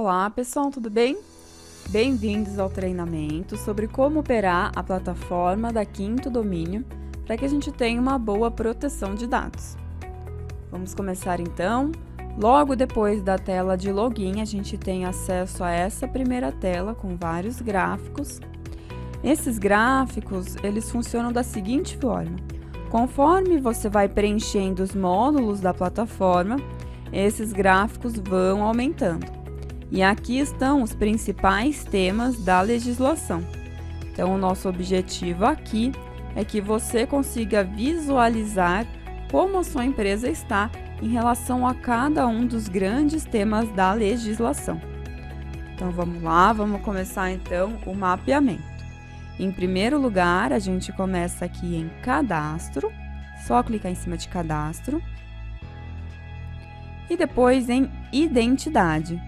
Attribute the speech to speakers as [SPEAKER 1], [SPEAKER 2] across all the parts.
[SPEAKER 1] Olá, pessoal, tudo bem? Bem-vindos ao treinamento sobre como operar a plataforma da Quinto Domínio para que a gente tenha uma boa proteção de dados. Vamos começar então. Logo depois da tela de login, a gente tem acesso a essa primeira tela com vários gráficos. Esses gráficos, eles funcionam da seguinte forma: conforme você vai preenchendo os módulos da plataforma, esses gráficos vão aumentando. E aqui estão os principais temas da legislação. Então, o nosso objetivo aqui é que você consiga visualizar como a sua empresa está em relação a cada um dos grandes temas da legislação. Então, vamos lá, vamos começar então o mapeamento. Em primeiro lugar, a gente começa aqui em cadastro, só clicar em cima de cadastro. E depois em identidade.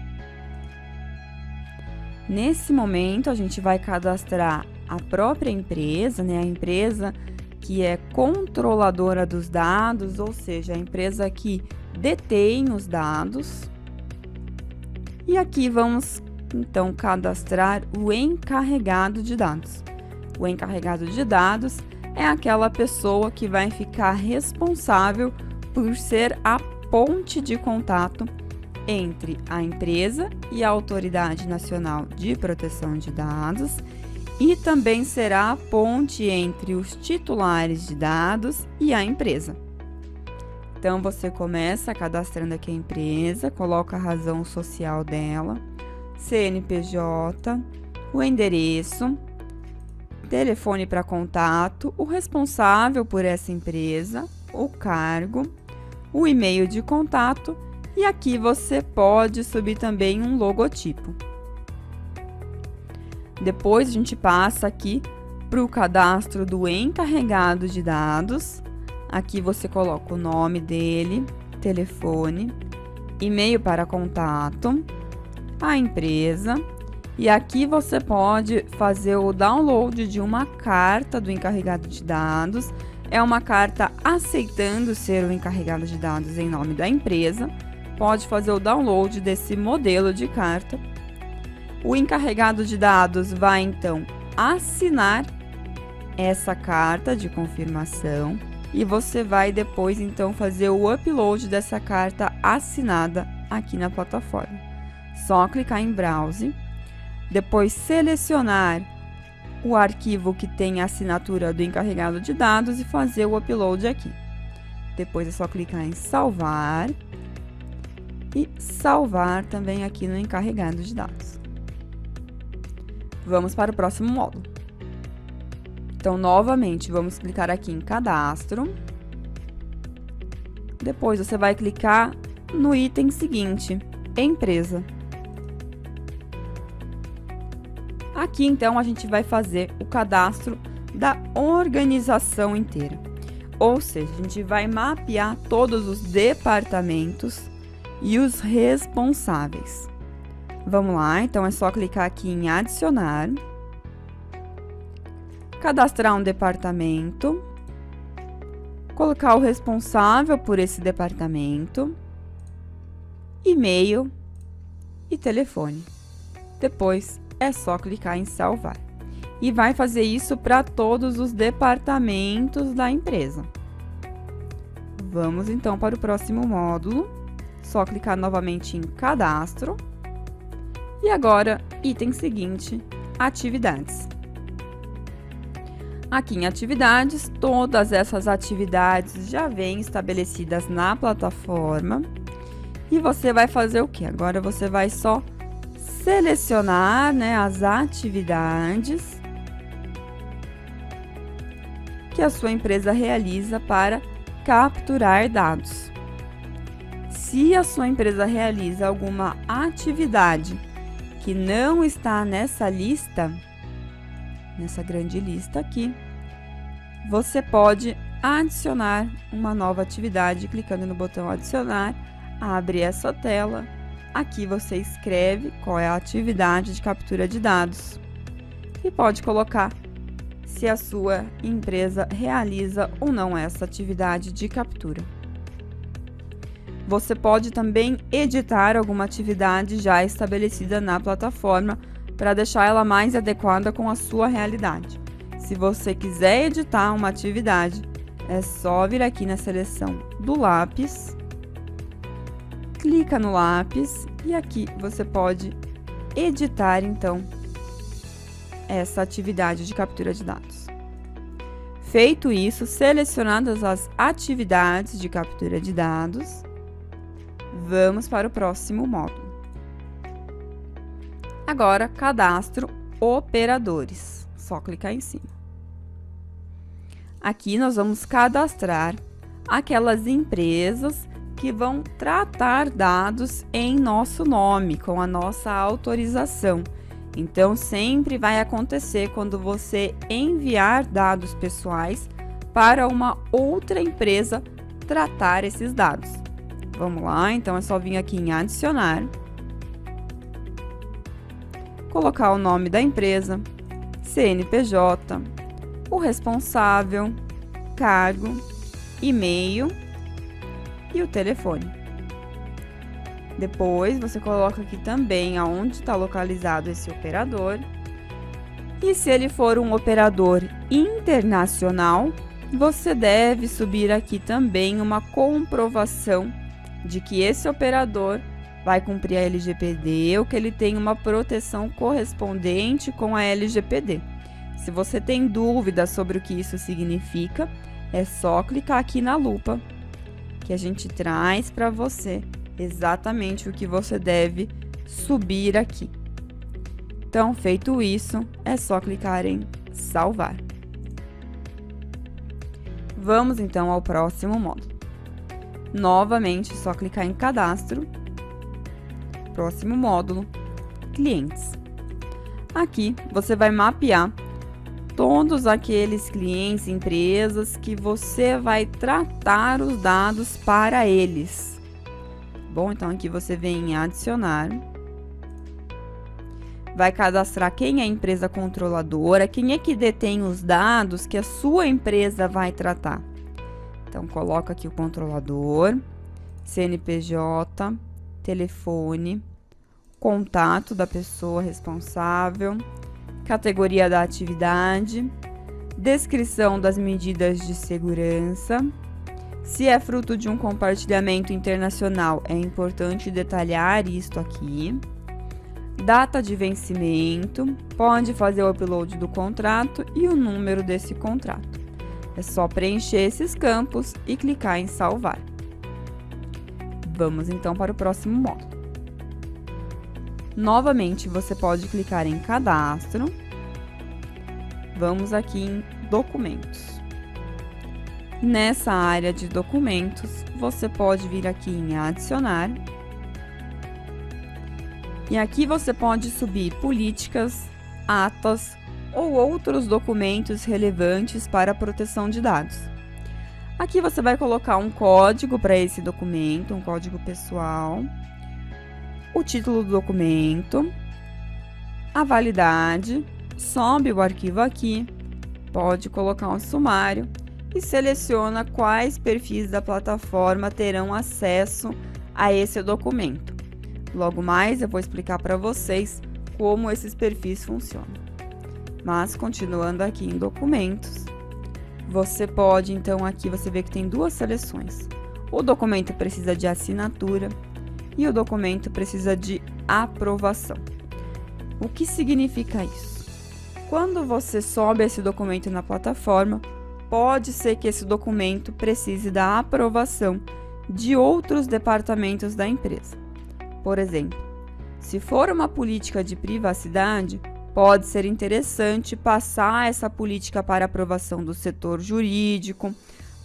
[SPEAKER 1] Nesse momento, a gente vai cadastrar a própria empresa, né? A empresa que é controladora dos dados, ou seja, a empresa que detém os dados. E aqui vamos, então, cadastrar o encarregado de dados. O encarregado de dados é aquela pessoa que vai ficar responsável por ser a ponte de contato entre a empresa e a Autoridade Nacional de Proteção de Dados e também será a ponte entre os titulares de dados e a empresa. Então, você começa cadastrando aqui a empresa, coloca a razão social dela, CNPJ, o endereço, telefone para contato, o responsável por essa empresa, o cargo, o e-mail de contato. E aqui você pode subir também um logotipo. Depois a gente passa aqui para o cadastro do encarregado de dados. Aqui você coloca o nome dele, telefone, e-mail para contato, a empresa. E aqui você pode fazer o download de uma carta do encarregado de dados. É uma carta aceitando ser o encarregado de dados em nome da empresa. Pode fazer o download desse modelo de carta. O encarregado de dados vai, então, assinar essa carta de confirmação e você vai depois, então, fazer o upload dessa carta assinada aqui na plataforma. Só clicar em Browse, depois selecionar o arquivo que tem a assinatura do encarregado de dados e fazer o upload aqui. Depois é só clicar em Salvar. E salvar também aqui no encarregado de dados. Vamos para o próximo módulo. Então, novamente, vamos clicar aqui em cadastro. Depois, você vai clicar no item seguinte, empresa. Aqui, então, a gente vai fazer o cadastro da organização inteira. Ou seja, a gente vai mapear todos os departamentos e os responsáveis. Vamos lá, então é só clicar aqui em adicionar, cadastrar um departamento, colocar o responsável por esse departamento, e-mail e telefone. Depois é só clicar em salvar. E vai fazer isso para todos os departamentos da empresa. Vamos então para o próximo módulo. Só clicar novamente em cadastro. E agora, item seguinte, atividades. Aqui em atividades, todas essas atividades já vêm estabelecidas na plataforma. E você vai fazer o quê? Agora você vai só selecionar, né, as atividades que a sua empresa realiza para capturar dados. Se a sua empresa realiza alguma atividade que não está nessa lista, nessa grande lista aqui, você pode adicionar uma nova atividade clicando no botão adicionar, abre essa tela, aqui você escreve qual é a atividade de captura de dados e pode colocar se a sua empresa realiza ou não essa atividade de captura. você pode também editar alguma atividade já estabelecida na plataforma para deixar ela mais adequada com a sua realidade. Se você quiser editar uma atividade, é só vir aqui na seleção do lápis, clica no lápis e aqui você pode editar então essa atividade de captura de dados. Feito isso, selecionadas as atividades de captura de dados, vamos para o próximo módulo. Agora, cadastro operadores. Só clicar em cima. Aqui nós vamos cadastrar aquelas empresas que vão tratar dados em nosso nome, com a nossa autorização. Então, sempre vai acontecer quando você enviar dados pessoais para uma outra empresa tratar esses dados. Vamos lá, então é só vir aqui em adicionar, colocar o nome da empresa, CNPJ, o responsável, cargo, e-mail e o telefone. Depois, você coloca aqui também aonde está localizado esse operador. E se ele for um operador internacional, você deve subir aqui também uma comprovação de que esse operador vai cumprir a LGPD ou que ele tem uma proteção correspondente com a LGPD. Se você tem dúvidas sobre o que isso significa, é só clicar aqui na lupa que a gente traz para você exatamente o que você deve subir aqui. Então, feito isso, é só clicar em salvar. Vamos então ao próximo módulo. Novamente, só clicar em cadastro. Próximo módulo, clientes. Aqui você vai mapear todos aqueles clientes, empresas que você vai tratar os dados para eles. Bom, então aqui você vem em adicionar, vai cadastrar quem é a empresa controladora, quem é que detém os dados que a sua empresa vai tratar. Então, coloca aqui o controlador, CNPJ, telefone, contato da pessoa responsável, categoria da atividade, descrição das medidas de segurança. Se é fruto de um compartilhamento internacional, é importante detalhar isto aqui. Data de vencimento, pode fazer o upload do contrato e o número desse contrato. É só preencher esses campos e clicar em salvar. Vamos então para o próximo módulo. Novamente, você pode clicar em cadastro. Vamos aqui em documentos. Nessa área de documentos, você pode vir aqui em adicionar. E aqui você pode subir políticas, atas ou outros documentos relevantes para a proteção de dados. Aqui você vai colocar um código para esse documento, um código pessoal, o título do documento, a validade, sobe o arquivo aqui, pode colocar um sumário e seleciona quais perfis da plataforma terão acesso a esse documento. Logo mais eu vou explicar para vocês como esses perfis funcionam. Mas continuando aqui em documentos, você pode então aqui você vê que tem duas seleções. O documento precisa de assinatura e o documento precisa de aprovação. O que significa isso? Quando você sobe esse documento na plataforma, pode ser que esse documento precise da aprovação de outros departamentos da empresa. Por exemplo, se for uma política de privacidade, pode ser interessante passar essa política para aprovação do setor jurídico,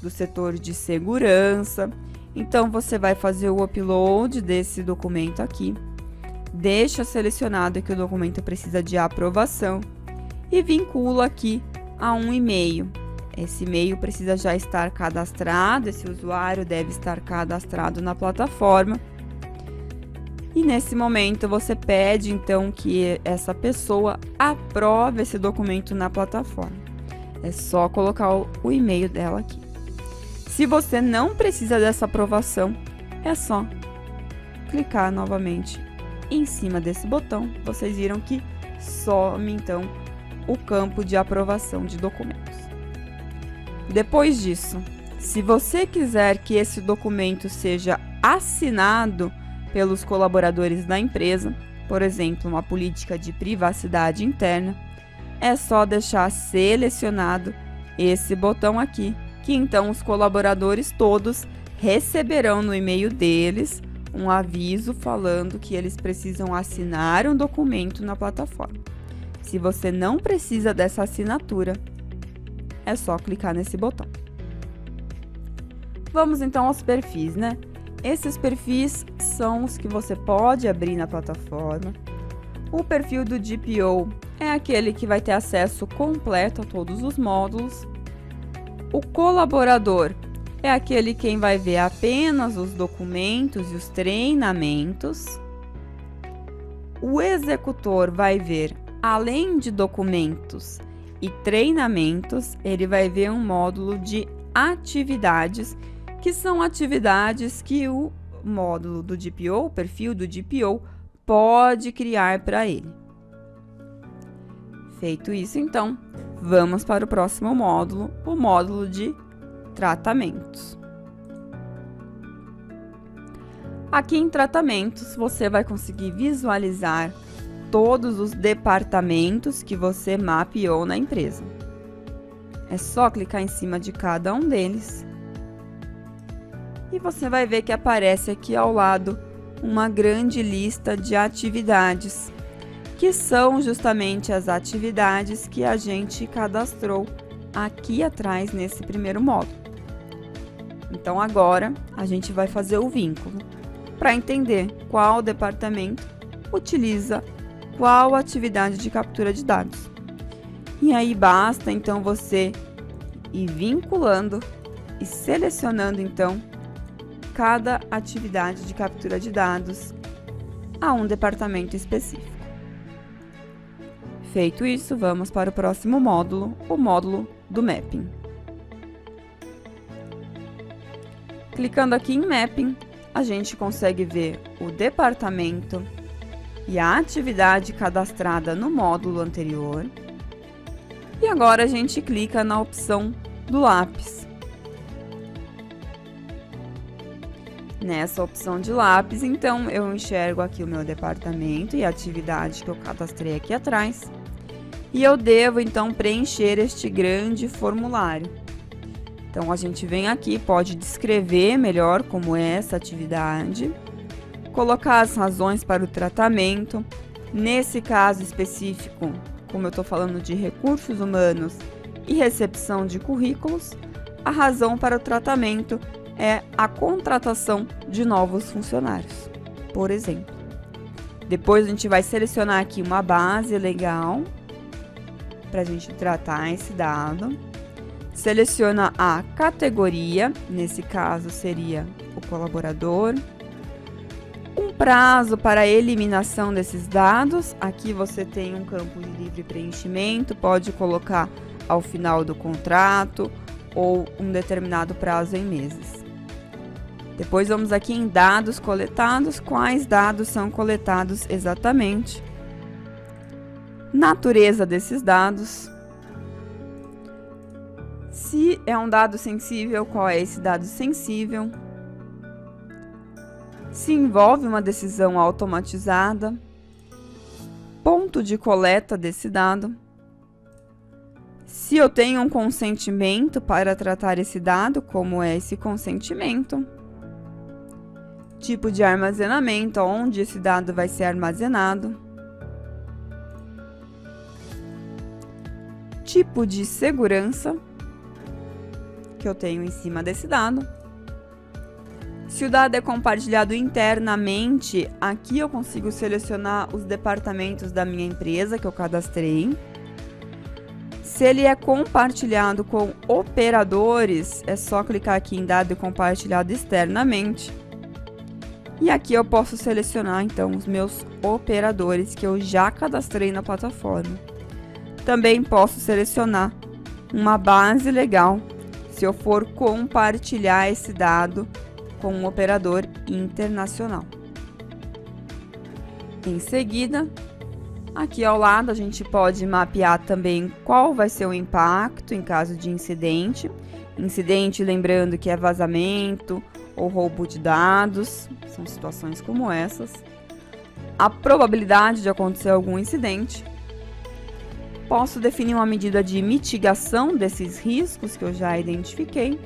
[SPEAKER 1] do setor de segurança. Então, você vai fazer o upload desse documento aqui, deixa selecionado que o documento precisa de aprovação e vincula aqui a um e-mail. Esse e-mail precisa já estar cadastrado, esse usuário deve estar cadastrado na plataforma. E nesse momento você pede então que essa pessoa aprove esse documento na plataforma. É só colocar o e-mail dela aqui. Se você não precisa dessa aprovação, é só clicar novamente em cima desse botão. Vocês viram que some então o campo de aprovação de documentos. Depois disso, se você quiser que esse documento seja assinado pelos colaboradores da empresa, por exemplo, uma política de privacidade interna, é só deixar selecionado esse botão aqui, que então os colaboradores todos receberão no e-mail deles um aviso falando que eles precisam assinar um documento na plataforma. Se você não precisa dessa assinatura, é só clicar nesse botão. Vamos então aos perfis, né? Esses perfis são os que você pode abrir na plataforma. O perfil do DPO é aquele que vai ter acesso completo a todos os módulos. O colaborador é aquele quem vai ver apenas os documentos e os treinamentos. O executor vai ver, além de documentos e treinamentos, ele vai ver um módulo de atividades, que são atividades que o módulo do DPO, o perfil do DPO, pode criar para ele. Feito isso, então, vamos para o próximo módulo, o módulo de tratamentos. Aqui em tratamentos, você vai conseguir visualizar todos os departamentos que você mapeou na empresa. É só clicar em cima de cada um deles e você vai ver que aparece aqui ao lado uma grande lista de atividades, que são justamente as atividades que a gente cadastrou aqui atrás nesse primeiro módulo. Então agora a gente vai fazer o vínculo para entender qual departamento utiliza qual atividade de captura de dados. E aí basta então você ir vinculando e selecionando então cada atividade de captura de dados a um departamento específico. Feito isso, vamos para o próximo módulo, o módulo do Mapping. Clicando aqui em Mapping, a gente consegue ver o departamento e a atividade cadastrada no módulo anterior. E agora a gente clica na opção do lápis. Nessa opção de lápis, então, eu enxergo aqui o meu departamento e a atividade que eu cadastrei aqui atrás. E eu devo, então, preencher este grande formulário. Então, a gente vem aqui, pode descrever melhor como é essa atividade, colocar as razões para o tratamento. Nesse caso específico, como eu estou falando de recursos humanos e recepção de currículos, a razão para o tratamento é a contratação de novos funcionários, por exemplo. Depois a gente vai selecionar aqui uma base legal para a gente tratar esse dado. Seleciona a categoria, nesse caso seria o colaborador. Um prazo para a eliminação desses dados, aqui você tem um campo de livre preenchimento, pode colocar ao final do contrato ou um determinado prazo em meses. Depois vamos aqui em dados coletados, quais dados são coletados exatamente. Natureza desses dados. Se é um dado sensível, qual é esse dado sensível? Se envolve uma decisão automatizada. Ponto de coleta desse dado. Se eu tenho um consentimento para tratar esse dado, como é esse consentimento? Tipo de armazenamento, onde esse dado vai ser armazenado. Tipo de segurança que eu tenho em cima desse dado. Se o dado é compartilhado internamente, aqui eu consigo selecionar os departamentos da minha empresa que eu cadastrei. Se ele é compartilhado com operadores, é só clicar aqui em dado compartilhado externamente. E aqui eu posso selecionar então os meus operadores que eu já cadastrei na plataforma. Também posso selecionar uma base legal se eu for compartilhar esse dado com um operador internacional. Em seguida, aqui ao lado a gente pode mapear também qual vai ser o impacto em caso de incidente. Incidente, lembrando que é vazamento ou roubo de dados, são situações como essas. A probabilidade de acontecer algum incidente. Posso definir uma medida de mitigação desses riscos que eu já identifiquei.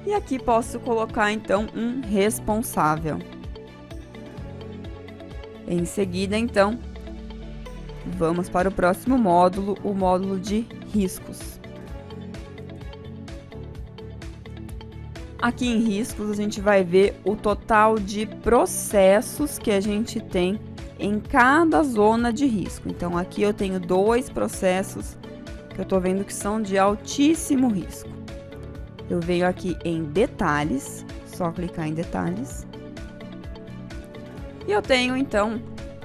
[SPEAKER 1] E aqui posso colocar então um responsável. Em seguida, então, vamos para o próximo módulo, o módulo de riscos. Aqui em riscos, a gente vai ver o total de processos que a gente tem em cada zona de risco. Então, aqui eu tenho 2 processos que eu estou vendo que são de altíssimo risco. Eu venho aqui em detalhes, só clicar em detalhes. E eu tenho, então,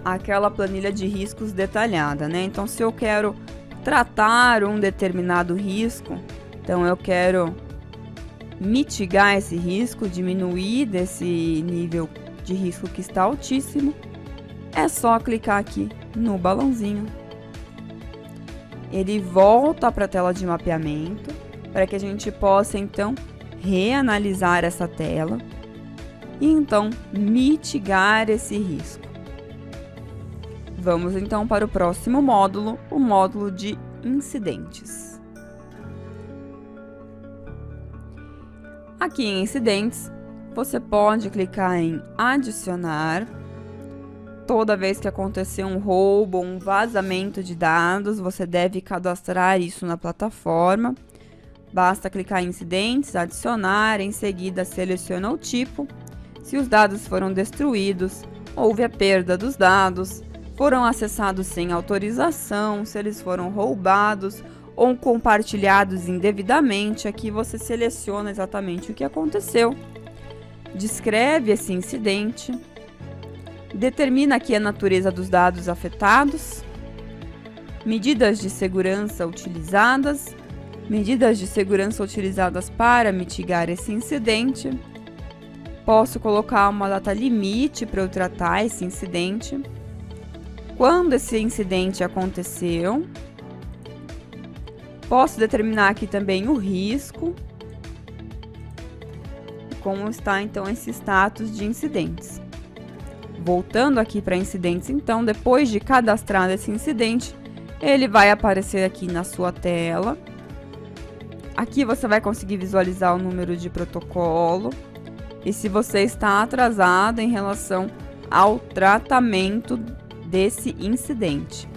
[SPEAKER 1] aquela planilha de riscos detalhada, né? Então, se eu quero tratar um determinado risco, então eu quero mitigar esse risco, diminuir desse nível de risco que está altíssimo, é só clicar aqui no balãozinho. Ele volta para a tela de mapeamento, para que a gente possa, então, reanalisar essa tela e, então, mitigar esse risco. Vamos, então, para o próximo módulo, o módulo de incidentes. Aqui em incidentes, você pode clicar em adicionar. Toda vez que acontecer um roubo ou um vazamento de dados, você deve cadastrar isso na plataforma. Basta clicar em incidentes, adicionar, em seguida seleciona o tipo. Se os dados foram destruídos, houve a perda dos dados, foram acessados sem autorização, se eles foram roubados ou compartilhados indevidamente, aqui você seleciona exatamente o que aconteceu, descreve esse incidente, determina aqui a natureza dos dados afetados, medidas de segurança utilizadas, para mitigar esse incidente. Posso colocar uma data limite para eu tratar esse incidente, quando esse incidente aconteceu. Posso determinar aqui também o risco, como está então esse status de incidentes. Voltando aqui para incidentes, então, depois de cadastrar esse incidente, ele vai aparecer aqui na sua tela. Aqui você vai conseguir visualizar o número de protocolo e se você está atrasado em relação ao tratamento desse incidente.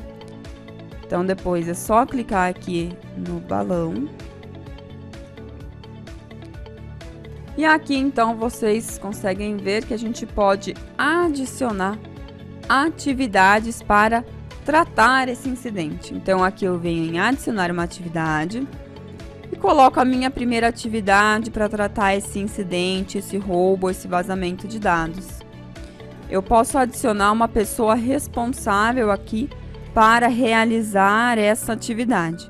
[SPEAKER 1] Então, depois é só clicar aqui no balão. E aqui, então, vocês conseguem ver que a gente pode adicionar atividades para tratar esse incidente. Então, aqui eu venho em adicionar uma atividade e coloco a minha primeira atividade para tratar esse incidente, esse roubo, esse vazamento de dados. Eu posso adicionar uma pessoa responsável aqui para realizar essa atividade.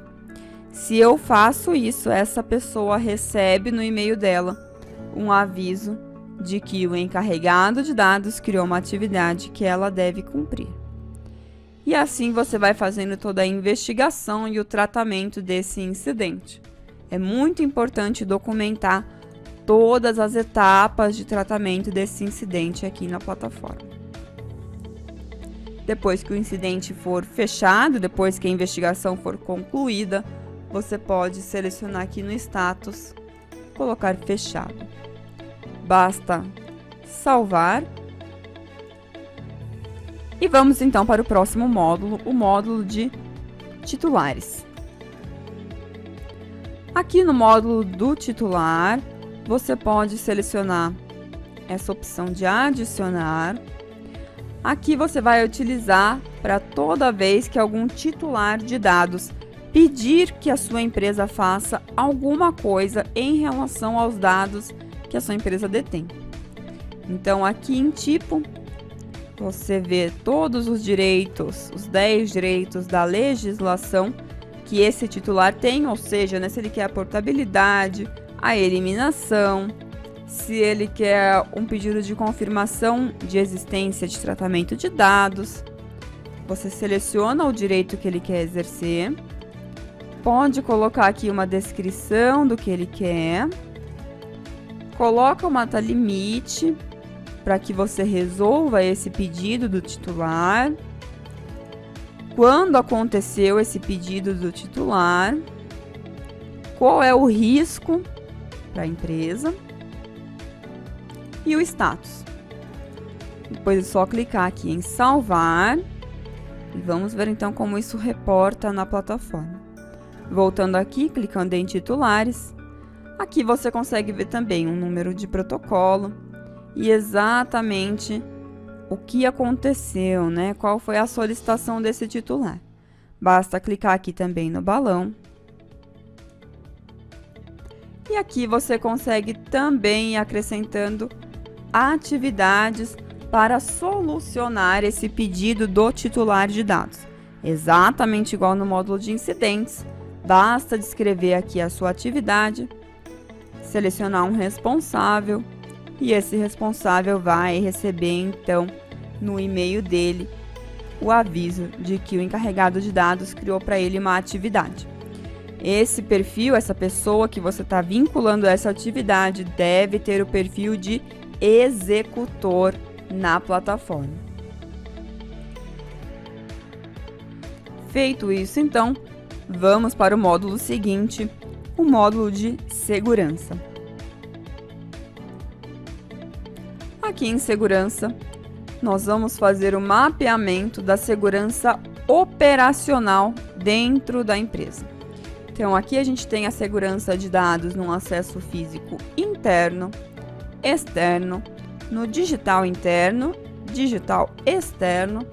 [SPEAKER 1] Se eu faço isso, essa pessoa recebe no e-mail dela um aviso de que o encarregado de dados criou uma atividade que ela deve cumprir. E assim você vai fazendo toda a investigação e o tratamento desse incidente. É muito importante documentar todas as etapas de tratamento desse incidente aqui na plataforma. Depois que o incidente for fechado, depois que a investigação for concluída, você pode selecionar aqui no status, colocar fechado. Basta salvar. E vamos então para o próximo módulo, o módulo de titulares. Aqui no módulo do titular, você pode selecionar essa opção de adicionar. Aqui você vai utilizar para toda vez que algum titular de dados pedir que a sua empresa faça alguma coisa em relação aos dados que a sua empresa detém. Então, aqui em tipo, você vê todos os direitos, os 10 direitos da legislação que esse titular tem, ou seja, né, se ele quer a portabilidade, a eliminação, se ele quer um pedido de confirmação de existência de tratamento de dados. Você seleciona o direito que ele quer exercer, pode colocar aqui uma descrição do que ele quer, coloca uma data limite para que você resolva esse pedido do titular, quando aconteceu esse pedido do titular, qual é o risco para a empresa e o status. Depois é só clicar aqui em salvar e vamos ver então como isso reporta na plataforma. Voltando aqui, clicando em titulares, aqui você consegue ver também um número de protocolo e exatamente o que aconteceu, né? Qual foi a solicitação desse titular. Basta clicar aqui também no balão. E aqui você consegue também ir acrescentando atividades para solucionar esse pedido do titular de dados. Exatamente igual no módulo de incidentes, basta descrever aqui a sua atividade, selecionar um responsável e esse responsável vai receber então no e-mail dele o aviso de que o encarregado de dados criou para ele uma atividade. Esse perfil, essa pessoa que você está vinculando a essa atividade deve ter o perfil de executor na plataforma. Feito isso, então, vamos para o módulo seguinte, o módulo de segurança. Aqui em segurança, nós vamos fazer o mapeamento da segurança operacional dentro da empresa. Então, aqui a gente tem a segurança de dados no acesso físico interno, externo, no digital interno, digital externo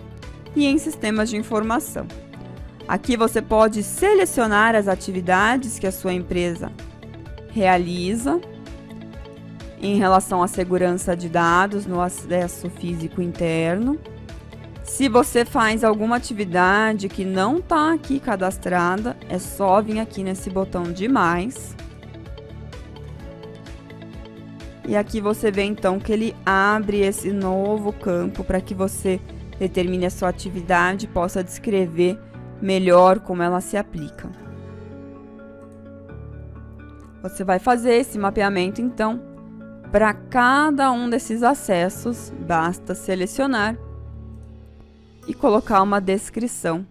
[SPEAKER 1] e em sistemas de informação. Aqui você pode selecionar as atividades que a sua empresa realiza em relação à segurança de dados no acesso físico interno. Se você faz alguma atividade que não está aqui cadastrada, é só vir aqui nesse botão de mais. E aqui você vê então que ele abre esse novo campo para que você determine a sua atividade e possa descrever melhor como ela se aplica. Você vai fazer esse mapeamento então para cada um desses acessos, basta selecionar e colocar uma descrição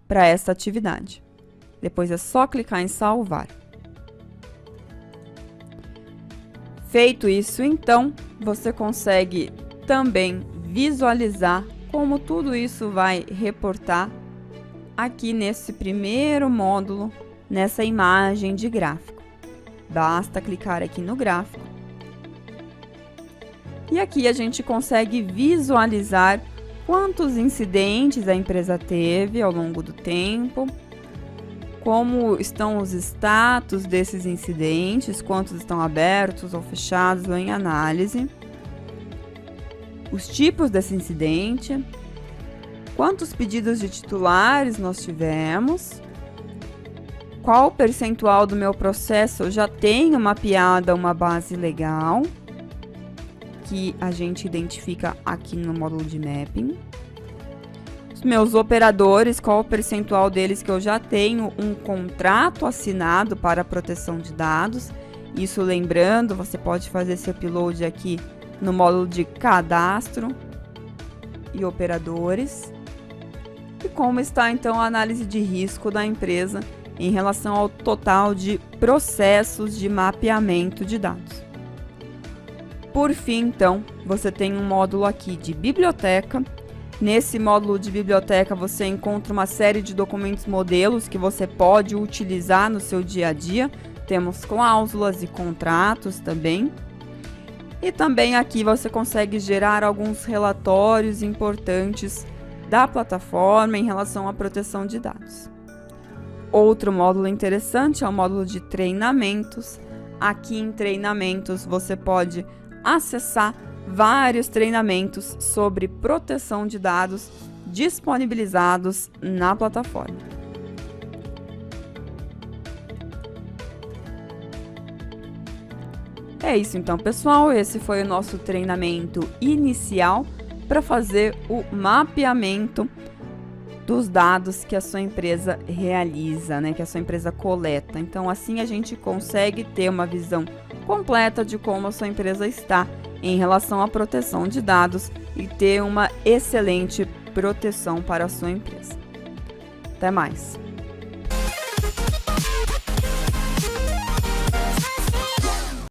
[SPEAKER 1] para essa atividade. Depois é só clicar em salvar. Feito isso, então, você consegue também visualizar como tudo isso vai reportar aqui nesse primeiro módulo, nessa imagem de gráfico. Basta clicar aqui no gráfico. E aqui a gente consegue visualizar quantos incidentes a empresa teve ao longo do tempo, como estão os status desses incidentes, quantos estão abertos ou fechados ou em análise, os tipos desse incidente, quantos pedidos de titulares nós tivemos, qual percentual do meu processo eu já tenho mapeada uma base legal, que a gente identifica aqui no módulo de mapping. Os meus operadores, qual o percentual deles que eu já tenho um contrato assinado para a proteção de dados. Isso lembrando, você pode fazer esse upload aqui no módulo de cadastro e operadores. E como está então a análise de risco da empresa em relação ao total de processos de mapeamento de dados. Por fim, então, você tem um módulo aqui de biblioteca. Nesse módulo de biblioteca, você encontra uma série de documentos modelos que você pode utilizar no seu dia a dia. Temos cláusulas e contratos também. E também aqui você consegue gerar alguns relatórios importantes da plataforma em relação à proteção de dados. Outro módulo interessante é o módulo de treinamentos. Aqui em treinamentos você pode acessar vários treinamentos sobre proteção de dados disponibilizados na plataforma. É isso então, pessoal, esse foi o nosso treinamento inicial para fazer o mapeamento dos dados que a sua empresa realiza, né, que a sua empresa coleta. Então, assim a gente consegue ter uma visão completa de como a sua empresa está em relação à proteção de dados e ter uma excelente proteção para a sua empresa. Até mais!